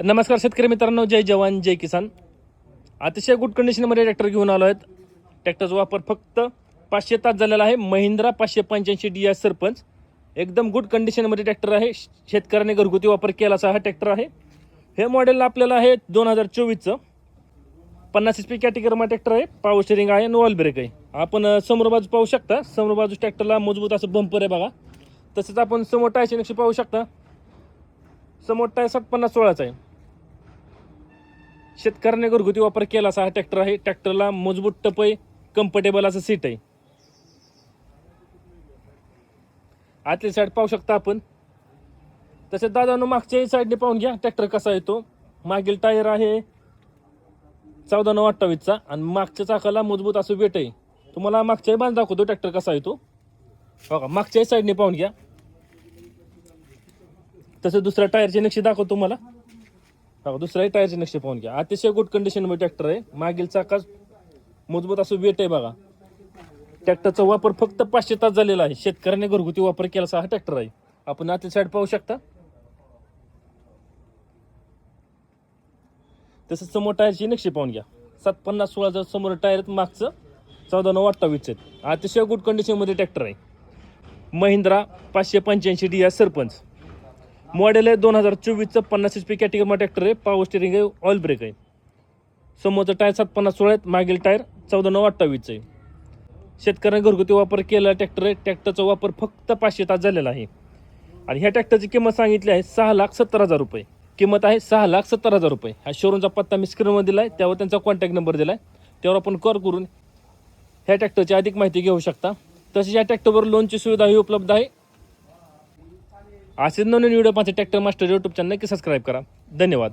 नमस्कार शेतकरी मित्रांनो, जय जवान जय किसान. अतिशय गुड कंडिशनमध्ये ट्रॅक्टर घेऊन आलो आहेत. ट्रॅक्टरचा वापर फक्त 500 तास झालेला आहे. महिंद्रा 585 DS सरपंच एकदम गुड कंडिशनमध्ये ट्रॅक्टर आहे. शेतकऱ्याने घरगुती वापर केला असा हा ट्रॅक्टर आहे. हे मॉडेल आपल्याला आहे 2024चं 50 HP कॅटेगरीमध्ये ट्रॅक्टर आहे. पॉवर स्टिअरिंग आहे आणि ऑल ब्रेक आहे. आपण समोर बाजू पाहू शकता. समोर बाजू ट्रॅक्टरला मजबूत असं बंपर आहे बघा. तसंच आपण समोर टायरचे नक्षी पाहू शकता. समोर टायर 50-50-16चा आहे. शेतकऱ्याने घरगुती वापर केला असा हा ट्रॅक्टर आहे. ट्रॅक्टरला मजबूत टप आहे, कम्फर्टेबल असं सीट आहे. आतली साईड पाहू शकता आपण. तसेच दादांनो मागच्याही साईडने पाहून घ्या ट्रॅक्टर कसा आहे तो. मागील टायर आहे 14-9-28चा आणि मागच्या चाकाला मजबूत असं वेट आहे. तुम्हाला मागच्याही बांध दाखवतो ट्रॅक्टर कसा आहे तो बघा. मागच्याही साईडने पाहून घ्या. तसं दुसऱ्या टायरचे नक्षी दाखवतो तुम्हाला बघा. दुसऱ्याही टायरचे नक्षी पाहून घ्या. अतिशय गुड कंडिशनमध्ये ट्रॅक्टर आहे. मागील चाका मजबूत असं वेट आहे बघा. ट्रॅक्टरचा वापर फक्त 500 तास झालेला आहे. शेतकऱ्याने घरगुती वापर केला असा हा ट्रॅक्टर आहे. आपण आतली साईड पाहू शकता. तसंच समोर टायरची नक्षी पाहून घ्या. 750-16 समोर टायर आहेत, मागचं 14-9-28 आहेत. अतिशय गुड कंडिशनमध्ये ट्रॅक्टर आहे. महिंद्रा 585 DS सरपंच मॉडेल आहे 2024चं 50 HP कॅटेगरीमध्ये ट्रॅक्टर आहे. पॉवर स्टिअरिंग आहे, ऑल ब्रेक आहे. समोरचं टायर 750-16 आहेत, मागील टायर 14-9-28 आहे. शेतकऱ्याने घरगुती वापर केलेला ट्रॅक्टर आहे. ट्रॅक्टरचा वापर फक्त 500 तास झालेला आहे. आणि ह्या ट्रॅक्टरची किंमत सांगितली आहे 6,70,000 रुपये. किंमत आहे 6,70,000 रुपये. हा शोरूमचा पत्ता मी स्क्रीनवर दिला आहे, त्यावर त्यांचा कॉन्टॅक्ट नंबर दिला आहे. त्यावर आपण कॉल करून ह्या ट्रॅक्टरची अधिक माहिती घेऊ शकता. तसेच या ट्रॅक्टरवर लोनची सुविधाही उपलब्ध आहे. असेच नवीन व्हिडिओ पाहण्यासाठी ट्रॅक्टर मास्टर यूट्यूब चॅनल नक्की सबस्क्राईब करा. धन्यवाद.